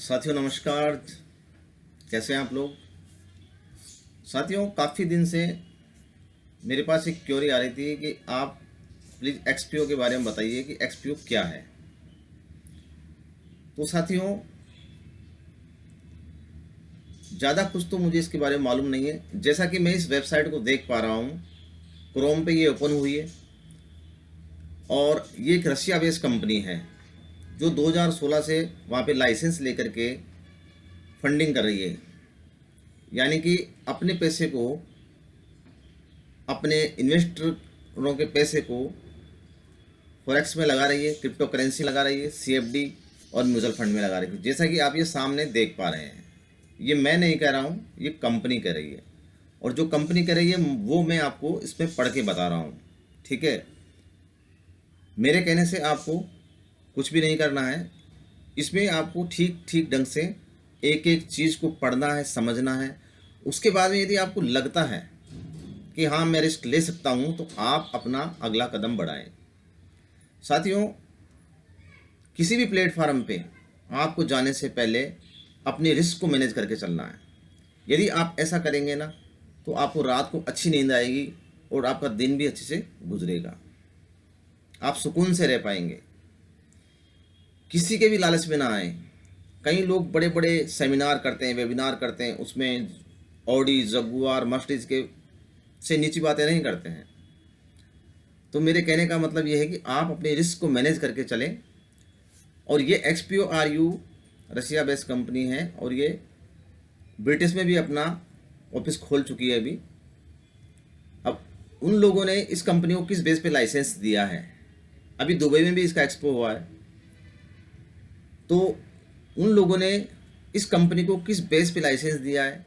साथियों नमस्कार। कैसे हैं आप लोग। साथियों काफ़ी दिन से मेरे पास एक क्वेरी आ रही थी कि आप प्लीज़ एक्सपीओ के बारे में बताइए कि एक्सपीओ क्या है। तो साथियों ज़्यादा कुछ तो मुझे इसके बारे में मालूम नहीं है। जैसा कि मैं इस वेबसाइट को देख पा रहा हूँ, क्रोम पे ये ओपन हुई है और ये एक रशिया बेस्ड कंपनी है जो 2016 से वहाँ पे लाइसेंस लेकर के फंडिंग कर रही है। यानी कि अपने पैसे को, अपने इन्वेस्टरों के पैसे को फॉरेक्स में लगा रही है, क्रिप्टो करेंसी लगा रही है, सीएफडी और म्यूचुअल फंड में लगा रही है। जैसा कि आप ये सामने देख पा रहे हैं, ये मैं नहीं कह रहा हूँ, ये कंपनी कह रही है और जो कंपनी कह रही है वो मैं आपको इसमें पढ़ के बता रहा हूँ। ठीक है, मेरे कहने से आपको कुछ भी नहीं करना है। इसमें आपको ठीक ठीक ढंग से एक एक चीज़ को पढ़ना है, समझना है। उसके बाद में यदि आपको लगता है कि हाँ मैं रिस्क ले सकता हूँ तो आप अपना अगला कदम बढ़ाएं। साथियों किसी भी प्लेटफॉर्म पे आपको जाने से पहले अपनी रिस्क को मैनेज करके चलना है। यदि आप ऐसा करेंगे ना तो आपको रात को अच्छी नींद आएगी और आपका दिन भी अच्छे से गुजरेगा, आप सुकून से रह पाएंगे। किसी के भी लालच में ना आए। कई लोग बड़े बड़े सेमिनार करते हैं, वेबिनार करते हैं, उसमें ऑडी, जगुआर, मर्सिडीज के से नीची बातें नहीं करते हैं। तो मेरे कहने का मतलब ये है कि आप अपने रिस्क को मैनेज करके चलें। और ये XPORU रशिया बेस्ड कंपनी है और ये ब्रिटिश में भी अपना ऑफिस खोल चुकी है अभी। अब उन लोगों ने इस कंपनी को किस बेस पे लाइसेंस दिया है, अभी दुबई में भी इसका एक्सपो हुआ है, तो उन लोगों ने इस कंपनी को किस बेस पे लाइसेंस दिया है,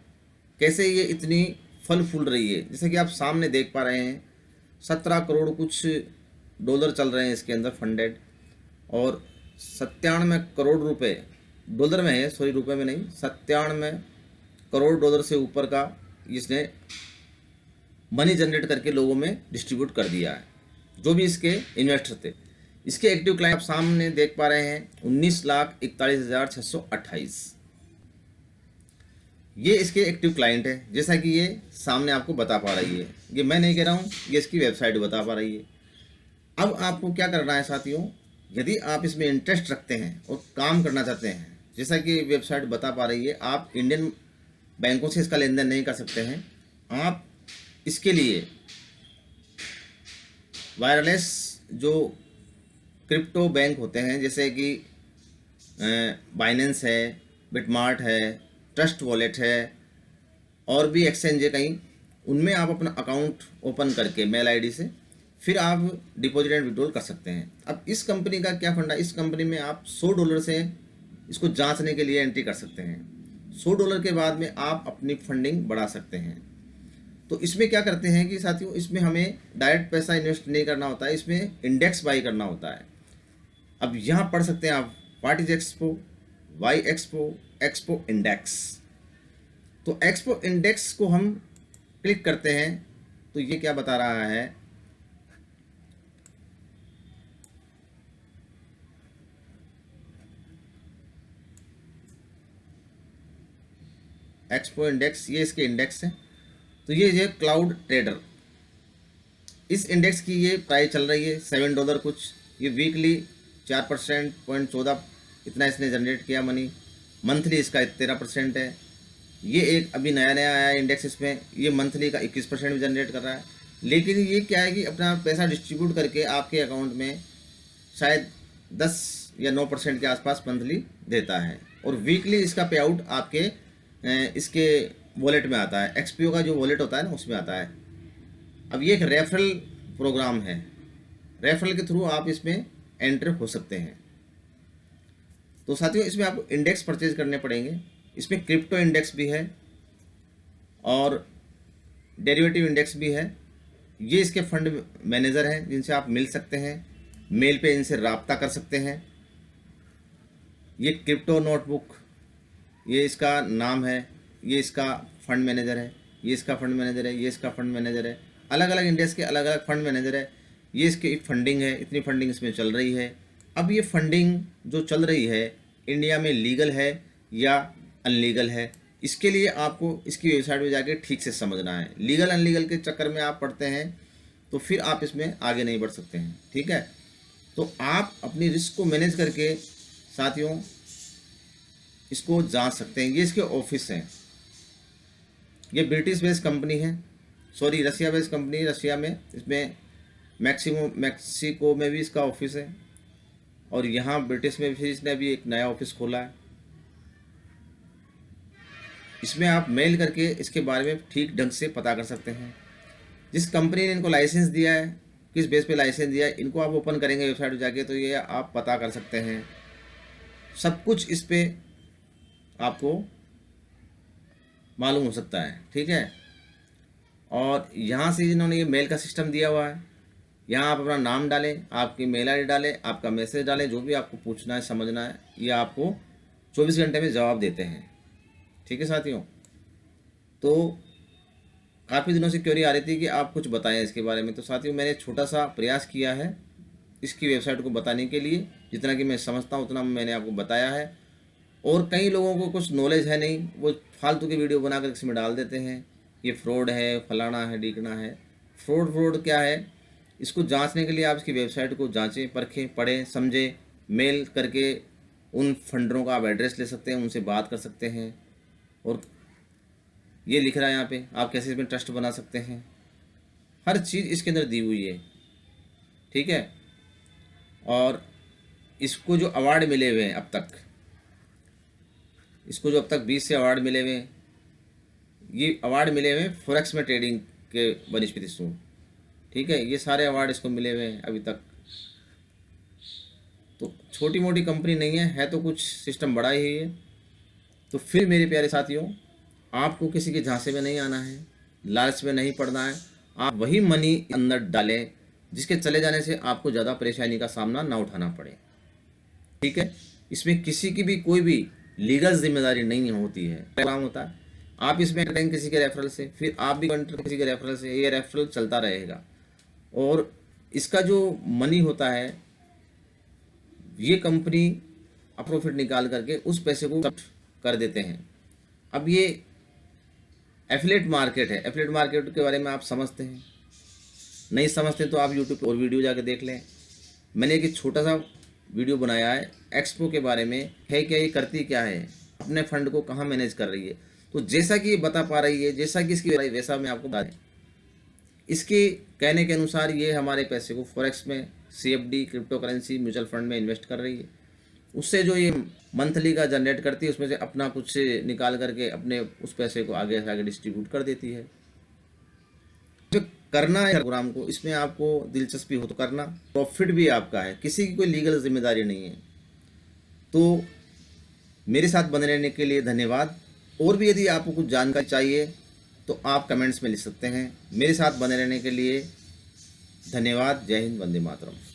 कैसे ये इतनी फल फूल रही है। जैसे कि आप सामने देख पा रहे हैं 17 करोड़ कुछ डॉलर चल रहे हैं इसके अंदर फंडेड, और 97 करोड़ रुपए डॉलर में है, सॉरी रुपए में नहीं, 97 करोड़ डॉलर से ऊपर का इसने मनी जनरेट करके लोगों में डिस्ट्रीब्यूट कर दिया है, जो भी इसके इन्वेस्टर थे। इसके एक्टिव क्लाइंट आप सामने देख पा रहे हैं 19,41,628। ये इसके एक्टिव क्लाइंट है, जैसा कि ये सामने आपको बता पा रही है। ये मैं नहीं कह रहा हूँ, ये इसकी वेबसाइट बता पा रही है। अब आपको क्या करना है साथियों, यदि आप इसमें इंटरेस्ट रखते हैं और काम करना चाहते हैं, जैसा कि वेबसाइट बता पा रही है, आप इंडियन बैंकों से इसका लेन देन नहीं कर सकते हैं। आप इसके लिए वायरलेस जो क्रिप्टो बैंक होते हैं, जैसे कि बाइनेंस है, बिटमार्ट है, ट्रस्ट वॉलेट है और भी एक्सचेंज है कहीं, उनमें आप अपना अकाउंट ओपन करके मेल आईडी से फिर आप डिपॉजिट एंड विड्रॉल कर सकते हैं। अब इस कंपनी का क्या फंडा, इस कंपनी में आप $100 से इसको जांचने के लिए एंट्री कर सकते हैं। $100 के बाद में आप अपनी फंडिंग बढ़ा सकते हैं। तो इसमें क्या करते हैं कि साथियों, इसमें हमें डायरेक्ट पैसा इन्वेस्ट नहीं करना होता है, इसमें इंडेक्स बाई करना होता है। अब यहाँ पढ़ सकते हैं आप, what is expo, why expo, expo index. तो एक्सपो इंडेक्स को हम क्लिक करते हैं तो ये क्या बता रहा है, एक्सपो इंडेक्स, ये इसके इंडेक्स है। तो ये क्लाउड ट्रेडर, इस इंडेक्स की ये प्राइस चल रही है $7 कुछ। ये वीकली 4% 0.14 इतना इसने जनरेट किया मनी। मंथली इसका 13% है। ये एक अभी नया नया आया इंडेक्स, इसमें ये मंथली का 21% भी जनरेट कर रहा है। लेकिन ये क्या है कि अपना पैसा डिस्ट्रीब्यूट करके आपके अकाउंट में शायद 10 या 9% के आसपास मंथली देता है, और वीकली इसका पे आउट आपके इसके वॉलेट में आता है। XPO का जो वॉलेट होता है ना, उसमें आता है। अब ये एक रेफरल प्रोग्राम है, रेफरल के थ्रू आप इसमें एंटर हो सकते हैं। तो साथियों इसमें आपको इंडेक्स परचेज करने पड़ेंगे। इसमें क्रिप्टो इंडेक्स भी है और डेरिवेटिव इंडेक्स भी है। ये इसके फंड मैनेजर हैं जिनसे आप मिल सकते हैं, मेल पे इनसे रब्ता कर सकते हैं। ये क्रिप्टो नोटबुक, ये इसका नाम है, ये इसका फंड मैनेजर है, ये इसका फंड मैनेजर है, ये इसका फंड मैनेजर है। अलग अलग इंडेक्स के अलग अलग फंड मैनेजर है। ये इसकी फंडिंग है, इतनी फंडिंग इसमें चल रही है। अब ये फंडिंग जो चल रही है इंडिया में लीगल है या अनलीगल है, इसके लिए आपको इसकी वेबसाइट पे जाके ठीक से समझना है। लीगल अनलीगल के चक्कर में आप पढ़ते हैं तो फिर आप इसमें आगे नहीं बढ़ सकते हैं। ठीक है, तो आप अपनी रिस्क को मैनेज करके साथियों इसको जांच सकते हैं। ये इसके ऑफिस हैं। ये ब्रिटिश बेस्ड कंपनी है, sorry Russia based company, Russia में इसमें मैक्सिको में भी इसका ऑफिस है और यहाँ ब्रिटिश में भी इसने अभी एक नया ऑफिस खोला है। इसमें आप मेल करके इसके बारे में ठीक ढंग से पता कर सकते हैं। जिस कंपनी ने इनको लाइसेंस दिया है, किस बेस पे लाइसेंस दिया है, इनको आप ओपन करेंगे वेबसाइट पर जाके तो ये आप पता कर सकते हैं। सब कुछ इस पे आपको मालूम हो सकता है। ठीक है, और यहाँ से इन्होंने ये मेल का सिस्टम दिया हुआ है। यहाँ आप अपना नाम डालें, आपकी मेल आईडी डालें, आपका मैसेज डालें, जो भी आपको पूछना है समझना है, ये आपको 24 घंटे में जवाब देते हैं। ठीक है साथियों, तो काफ़ी दिनों से क्वेरी आ रही थी कि आप कुछ बताएं इसके बारे में। तो साथियों मैंने छोटा सा प्रयास किया है इसकी वेबसाइट को बताने के लिए, जितना कि मैं समझता हूँ उतना मैंने आपको बताया है। और कई लोगों को कुछ नॉलेज है नहीं, वो फालतू की वीडियो बनाकर इसमें डाल देते हैं, ये फ्रॉड है, फलाना है, ढीकना है। फ्रॉड क्या है, इसको जांचने के लिए आप इसकी वेबसाइट को जांचें, परखें, पढ़ें, समझें। मेल करके उन फंडरों का आप एड्रेस ले सकते हैं, उनसे बात कर सकते हैं। और ये लिख रहा है यहाँ पे आप कैसे इसमें ट्रस्ट बना सकते हैं, हर चीज़ इसके अंदर दी हुई है। ठीक है, और इसको जो अवार्ड मिले हुए हैं अब तक, इसको जो अब तक 20 से अवार्ड मिले हुए हैं, ये अवार्ड मिले हुए हैं फॉरेक्स में ट्रेडिंग के बनस्पति सूट। ठीक है, ये सारे अवार्ड इसको मिले हुए हैं अभी तक। तो छोटी मोटी कंपनी नहीं है तो कुछ सिस्टम बड़ा ही है। तो फिर मेरे प्यारे साथियों, आपको किसी के झांसे में नहीं आना है, लालच में नहीं पड़ना है। आप वही मनी अंदर डालें जिसके चले जाने से आपको ज़्यादा परेशानी का सामना ना उठाना पड़े। ठीक है, इसमें किसी की भी कोई भी लीगल जिम्मेदारी नहीं होती है। काम होता है आप इसमें करेंगे किसी के रेफरल से, फिर आप भी किसी के रेफरल से, ये रेफरल चलता रहेगा। और इसका जो मनी होता है ये कंपनी प्रॉफिट निकाल करके उस पैसे को कर देते हैं। अब ये एफिलिएट मार्केट है, एफिलिएट मार्केट के बारे में आप समझते हैं, नहीं समझते तो आप यूट्यूब पर और वीडियो जाके देख लें। मैंने एक छोटा सा वीडियो बनाया है एक्सपो के बारे में, है क्या, ये करती क्या है, अपने फंड को कहाँ मैनेज कर रही है। तो जैसा कि ये बता पा रही है, जैसा कि इसकी वैसा मैं आपको बता दें। इसके कहने के अनुसार ये हमारे पैसे को फॉरेक्स में, CFD, crypto currency, mutual fund में इन्वेस्ट कर रही है। उससे जो ये मंथली का जनरेट करती है उसमें से अपना कुछ से निकाल करके अपने उस पैसे को आगे से आगे डिस्ट्रीब्यूट कर देती है। जो करना है प्रोग्राम को, इसमें आपको दिलचस्पी हो तो करना, प्रॉफिट भी आपका है, किसी की कोई लीगल जिम्मेदारी नहीं है। तो मेरे साथ बने रहने के लिए धन्यवाद। और भी यदि आपको कुछ जानकारी चाहिए तो आप कमेंट्स में लिख सकते हैं। मेरे साथ बने रहने के लिए धन्यवाद। जय हिंद, वंदे मातरम।